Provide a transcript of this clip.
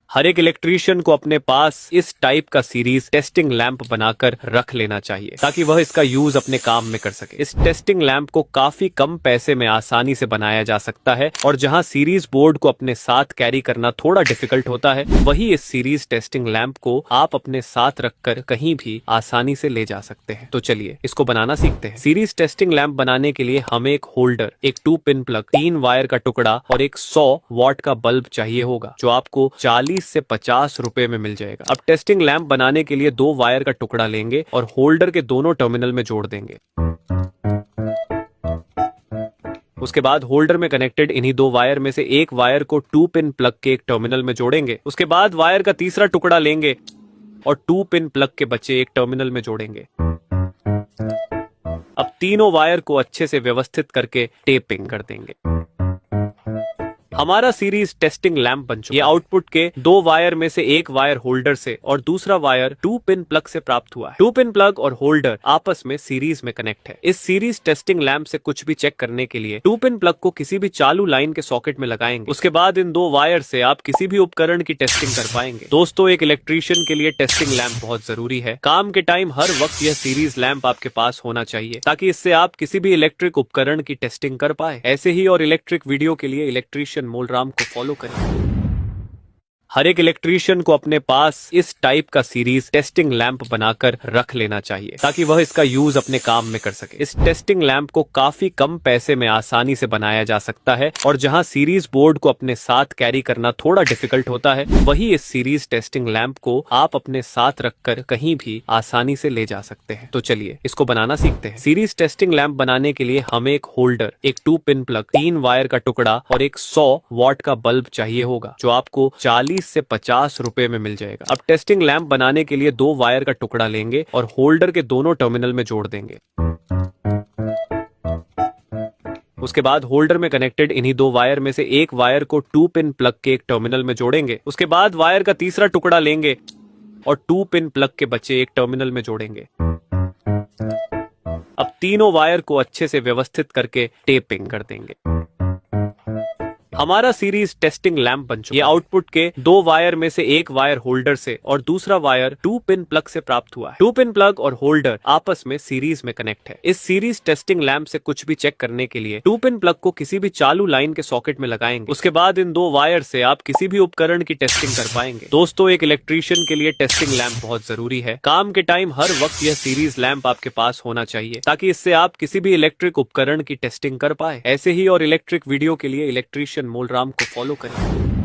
हर एक इलेक्ट्रीशियन को अपने पास इस टाइप का सीरीज टेस्टिंग लैंप बनाकर रख लेना चाहिए ताकि वह इसका यूज अपने काम में कर सके। इस टेस्टिंग लैंप को काफी कम पैसे में आसानी से बनाया जा सकता है और जहां सीरीज बोर्ड को अपने साथ कैरी करना थोड़ा डिफिकल्ट होता है, वही इस सीरीज टेस्टिंग लैंप को आप अपने साथ रखकर कहीं भी आसानी से ले जा सकते हैं। तो चलिए इसको बनाना सीखते हैं। सीरीज टेस्टिंग लैंप बनाने के लिए हमें एक होल्डर, एक 2 पिन प्लग, 3 वायर का टुकड़ा और एक 100 वॉट का बल्ब चाहिए होगा, जो आपको 40 से 50 रुपए में मिल जाएगा। अब टेस्टिंग लैंप बनाने के लिए 2 वायर का टुकड़ा लेंगे और होल्डर के दोनों टर्मिनल में जोड़ देंगे। उसके बाद होल्डर में कनेक्टेड इन्हीं 2 वायर में से एक वायर को 2 पिन प्लग के एक टर्मिनल में जोड़ेंगे। उसके बाद वायर का तीसरा टुकड़ा लेंगे और 2 पिन प्लग के बचे एक टर्मिनल में जोड़ेंगे। अब तीनों वायर को अच्छे से व्यवस्थित करके टेपिंग कर देंगे। हमारा सीरीज टेस्टिंग लैंप बन चुका है। ये आउटपुट के 2 वायर में से एक वायर होल्डर से और दूसरा वायर 2 पिन प्लग से प्राप्त हुआ है। 2 पिन प्लग और होल्डर आपस में सीरीज में कनेक्ट है। इस सीरीज टेस्टिंग लैंप से कुछ भी चेक करने के लिए 2 पिन प्लग को किसी भी चालू लाइन के सॉकेट में लगाएंगे। उसके बाद इन 2 वायर से आप किसी भी उपकरण की टेस्टिंग कर पाएंगे। दोस्तों, एक इलेक्ट्रीशियन के लिए टेस्टिंग लैंप बहुत जरूरी है। काम के टाइम हर वक्त यह सीरीज लैंप आपके पास होना चाहिए ताकि इससे आप किसी भी इलेक्ट्रिक उपकरण की टेस्टिंग कर पाए। ऐसे ही और इलेक्ट्रिक वीडियो के लिए इलेक्ट्रीशियन मोलराम को फॉलो करें। हर एक इलेक्ट्रीशियन को अपने पास इस टाइप का सीरीज टेस्टिंग लैंप बनाकर रख लेना चाहिए ताकि वह इसका यूज अपने काम में कर सके। इस टेस्टिंग लैंप को काफी कम पैसे में आसानी से बनाया जा सकता है और जहां सीरीज बोर्ड को अपने साथ कैरी करना थोड़ा डिफिकल्ट होता है, वही इस सीरीज टेस्टिंग लैंप को आप अपने साथ रखकर कहीं भी आसानी से ले जा सकते हैं। तो चलिए इसको बनाना सीखते हैं। सीरीज टेस्टिंग लैंप बनाने के लिए हमें एक होल्डर, एक 2 पिन प्लग, 3 वायर का टुकड़ा और एक 100 वॉट का बल्ब चाहिए होगा, जो आपको 40 से 50 रुपए में मिल जाएगा। अब टेस्टिंग लैंप बनाने के लिए 2 वायर का टुकड़ा लेंगे और होल्डर के दोनों टर्मिनल में जोड़ देंगे। उसके बाद होल्डर में कनेक्टेड इन्हीं 2 वायर में से एक वायर को 2 पिन प्लग के एक टर्मिनल में जोड़ेंगे। उसके बाद वायर का तीसरा टुकड़ा लेंगे और 2 पिन प्लग के बचे एक टर्मिनल में जोड़ेंगे। अब तीनों वायर को अच्छे से व्यवस्थित करके टेपिंग कर देंगे। हमारा सीरीज टेस्टिंग लैंप बन चुका है। ये आउटपुट के 2 वायर में से एक वायर होल्डर से और दूसरा वायर 2 पिन प्लग से प्राप्त हुआ है। 2 पिन प्लग और होल्डर आपस में सीरीज में कनेक्ट है। इस सीरीज टेस्टिंग लैंप से कुछ भी चेक करने के लिए 2 पिन प्लग को किसी भी चालू लाइन के सॉकेट में लगाएंगे। उसके बाद इन 2 वायर से आप किसी भी उपकरण की टेस्टिंग कर पाएंगे। दोस्तों, एक इलेक्ट्रीशियन के लिए टेस्टिंग लैंप बहुत जरूरी है। काम के टाइम हर वक्त यह सीरीज लैंप आपके पास होना चाहिए ताकि इससे आप किसी भी इलेक्ट्रिक उपकरण की टेस्टिंग कर पाए। ऐसे ही और इलेक्ट्रिक वीडियो के लिए इलेक्ट्रीशियन मोलराम को फॉलो करें।